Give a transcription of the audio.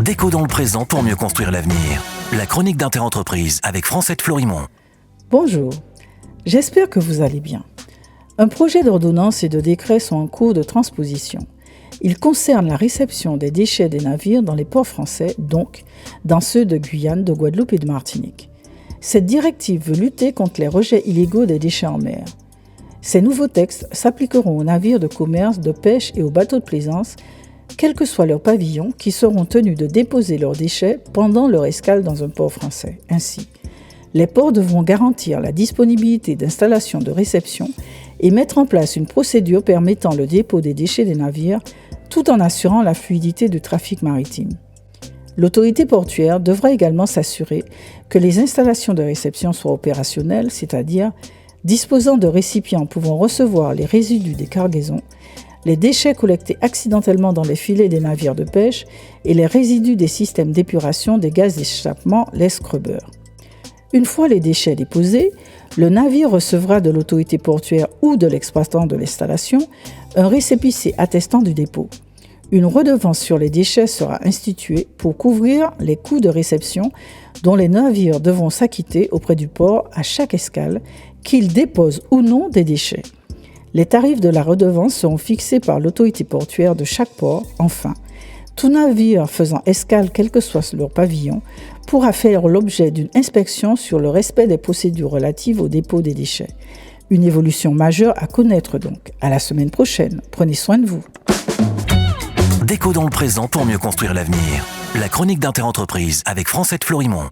Déco dans le présent pour mieux construire l'avenir. La chronique d'Interentreprise avec Francette Florimond. Bonjour, j'espère que vous allez bien. Un projet d'ordonnance et de décret sont en cours de transposition. Il concerne la réception des déchets des navires dans les ports français, donc dans ceux de Guyane, de Guadeloupe et de Martinique. Cette directive veut lutter contre les rejets illégaux des déchets en mer. Ces nouveaux textes s'appliqueront aux navires de commerce, de pêche et aux bateaux de plaisance, quel que soit leur pavillon, qui seront tenus de déposer leurs déchets pendant leur escale dans un port français. Ainsi, les ports devront garantir la disponibilité d'installations de réception et mettre en place une procédure permettant le dépôt des déchets des navires, tout en assurant la fluidité du trafic maritime. L'autorité portuaire devra également s'assurer que les installations de réception soient opérationnelles, c'est-à-dire disposant de récipients pouvant recevoir les résidus des cargaisons, les déchets collectés accidentellement dans les filets des navires de pêche et les résidus des systèmes d'épuration des gaz d'échappement, les scrubbers. Une fois les déchets déposés, le navire recevra de l'autorité portuaire ou de l'exploitant de l'installation un récépissé attestant du dépôt. Une redevance sur les déchets sera instituée pour couvrir les coûts de réception dont les navires devront s'acquitter auprès du port à chaque escale, qu'ils déposent ou non des déchets. Les tarifs de la redevance seront fixés par l'autorité portuaire de chaque port. Enfin, tout navire faisant escale, quel que soit leur pavillon, pourra faire l'objet d'une inspection sur le respect des procédures relatives au dépôt des déchets. Une évolution majeure à connaître donc. À la semaine prochaine. Prenez soin de vous. Déco dans le présent pour mieux construire l'avenir. La chronique d'Interentreprise avec Francette Florimond.